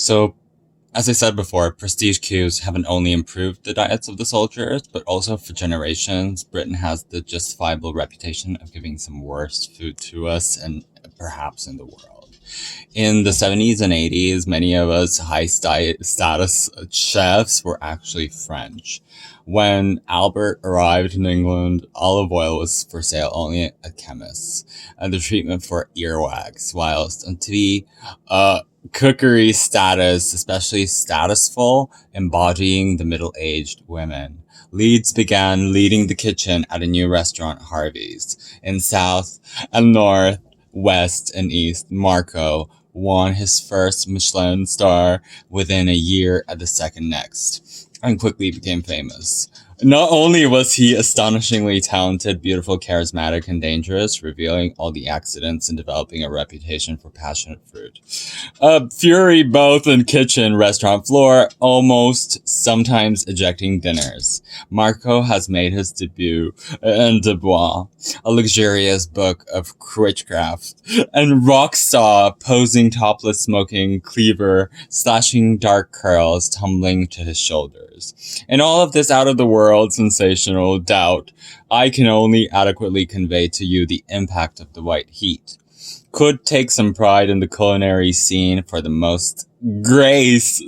So, as I said before, prestige cues haven't only improved the diets of the soldiers, but also for generations, Britain has the justifiable reputation of giving some worst food to us and perhaps in the world. In the 70s and 80s, many of us status chefs were actually French. When Albert arrived in England, olive oil was for sale only at chemists, and the treatment for earwax, whilst on TV, cookery status, especially statusful, embodying the middle-aged women. Leeds began leading the kitchen at a new restaurant, Harvey's. In South and North, West and East, Marco won his first Michelin star within a year at the second next, and quickly became famous. Not only was he astonishingly talented, beautiful, charismatic, and dangerous, revealing all the accidents and developing a reputation for passionate fruit. Fury both in kitchen, restaurant floor, almost sometimes ejecting dinners. Marco has made his debut in Dubois, a luxurious book of witchcraft, and Rockstar posing topless, smoking cleaver, slashing dark curls tumbling to his shoulders. In all of this out-of-the-world sensational doubt, I can only adequately convey to you the impact of the white heat. Could take some pride in the culinary scene for the most grace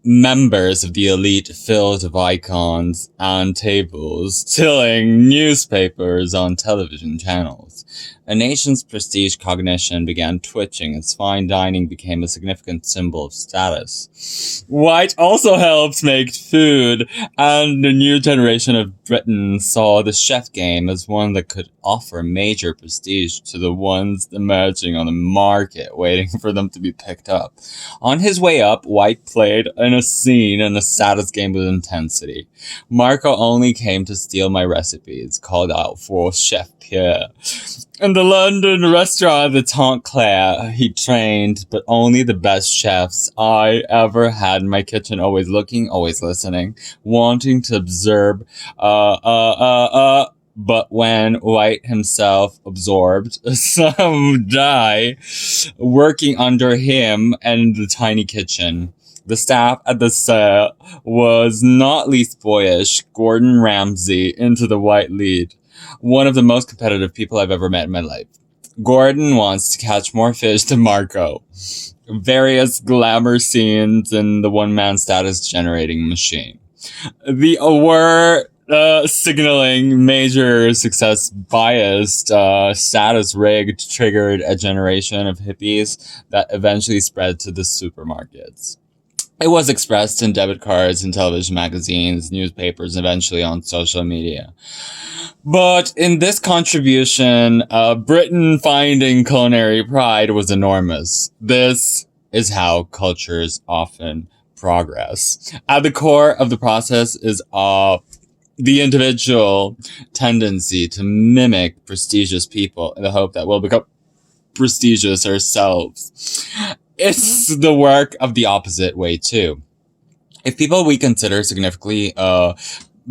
members of the elite filled of icons and tables, tilling newspapers on television channels. A nation's prestige cognition began twitching as fine dining became a significant symbol of status. White also helped make food, and the new generation of Britons saw the chef game as one that could offer major prestige to the ones emerging on the market, waiting for them to be picked up. On his way up, White played in a scene in a status game with intensity. Marco only came to steal my recipes, called out for Chef Pierre. In the London restaurant, the Tante Claire, he trained, but only the best chefs I ever had in my kitchen, always looking, always listening, wanting to observe, but when White himself absorbed, some die working under him and the tiny kitchen. The staff at the set was not least boyish. Gordon Ramsay into the White lead. One of the most competitive people I've ever met in my life. Gordon wants to catch more fish than Marco. Various glamour scenes in the one-man status generating machine. The word signaling major success biased status rigged triggered a generation of hippies that eventually spread to the supermarkets. It was expressed in debit cards, in television magazines, newspapers, and eventually on social media. But in this contribution, Britain finding culinary pride was enormous. This is how cultures often progress. At the core of the process is the individual tendency to mimic prestigious people in the hope that we'll become prestigious ourselves. It's the work of the opposite way too. If people we consider significantly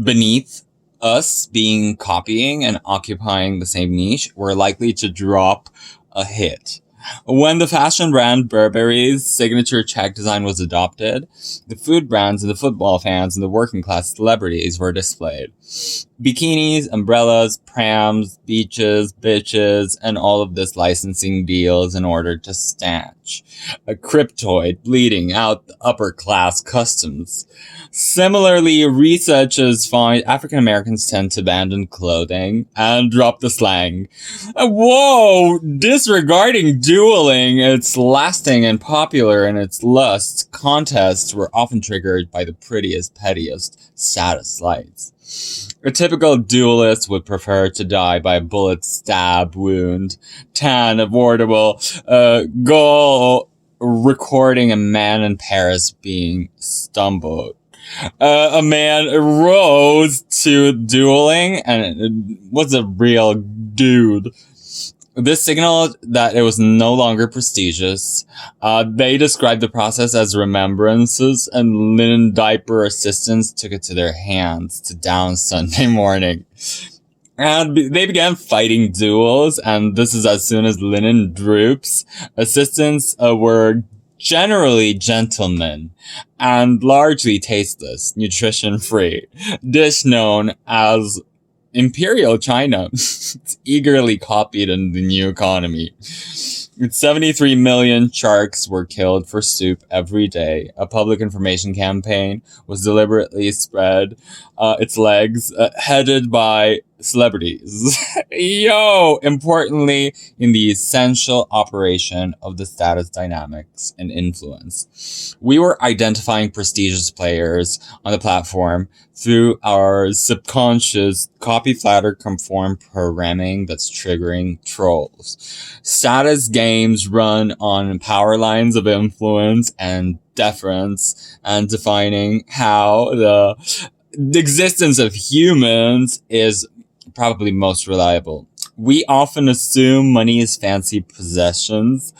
beneath us being copying and occupying the same niche, we're likely to drop a hit. When the fashion brand Burberry's signature check design was adopted, the food brands and the football fans and the working class celebrities were displayed. Bikinis, umbrellas, prams, beaches, bitches, and all of this licensing deals in order to stanch a cryptoid bleeding out the upper class customs. Similarly, researchers find African Americans tend to abandon clothing and drop the slang. Whoa! Disregarding dueling, it's lasting and popular in its lust, contests were often triggered by the prettiest, pettiest status lights. A typical duelist would prefer to die by a bullet stab wound. Tan, avoidable, goal recording a man in Paris being stumbled. A man rose to dueling and was a real dude. This signaled that it was no longer prestigious. They described the process as remembrances, and linen diaper assistants took it to their hands to down Sunday morning. And they began fighting duels, and this is as soon as linen droops. Assistants were generally gentlemen, and largely tasteless, nutrition-free dish known as Imperial China. It's eagerly copied in the new economy. 73 million sharks were killed for soup every day. A public information campaign was deliberately spread its legs, headed by celebrities. Importantly, in the essential operation of the status dynamics and influence. We were identifying prestigious players on the platform through our subconscious copy, flatter, conform programming that's triggering trolls. Status games run on power lines of influence and deference, and defining how the existence of humans is probably most reliable. We often assume money is fancy possessions,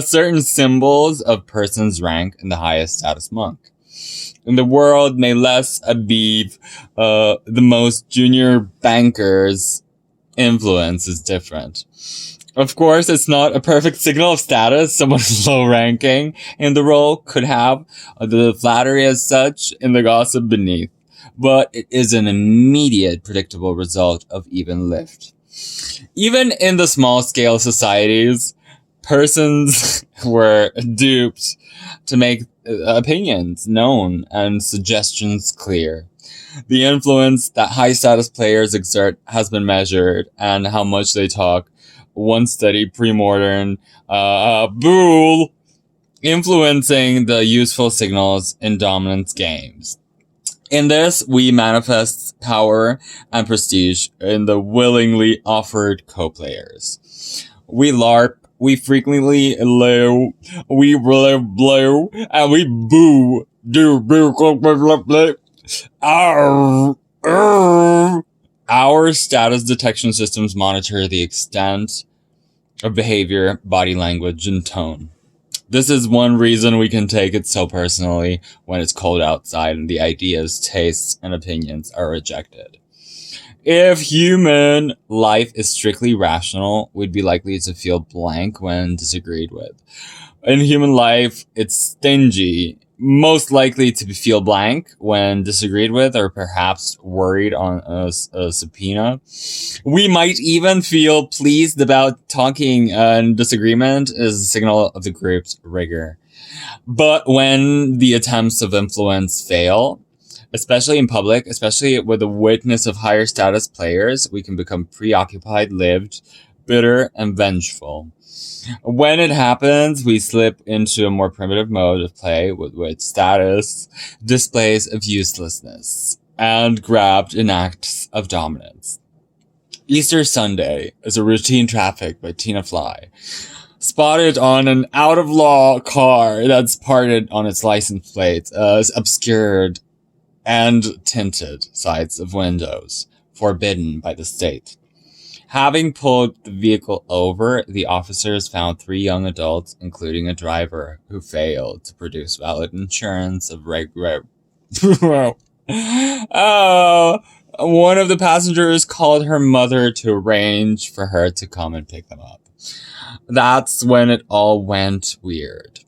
certain symbols of person's rank in the highest status monk. In the world may less above the most junior banker's influence is different. Of course, it's not a perfect signal of status. Someone low ranking in the role could have the flattery as such in the gossip beneath. But it is an immediate, predictable result of even lift. Even in the small-scale societies, persons were duped to make opinions known and suggestions clear. The influence that high-status players exert has been measured, and how much they talk. One study, pre-modern, Boole, influencing the useful signals in dominance games. In this, we manifest power and prestige in the willingly offered co-players. We LARP, we frequently low, we blow, and we boo. Our status detection systems monitor the extent of behavior, body language, and tone. This is one reason we can take it so personally when it's cold outside and the ideas, tastes, and opinions are rejected. If human life is strictly rational, we'd be likely to feel blank when disagreed with. In human life, it's stingy, most likely to feel blank when disagreed with, or perhaps worried on a subpoena. We might even feel pleased about talking, and disagreement is a signal of the group's rigor. But when the attempts of influence fail, especially in public, especially with the witness of higher status players, we can become preoccupied, lived, bitter, and vengeful. When it happens, we slip into a more primitive mode of play with which status displays of uselessness and grabbed in acts of dominance. Easter Sunday is a routine traffic by Tina Fly, spotted on an out-of-law car that's parted on its license plate as obscured and tinted sides of windows, forbidden by the state. Having pulled the vehicle over, the officers found 3 young adults, including a driver, who failed to produce valid insurance of one of the passengers called her mother to arrange for her to come and pick them up. That's when it all went weird.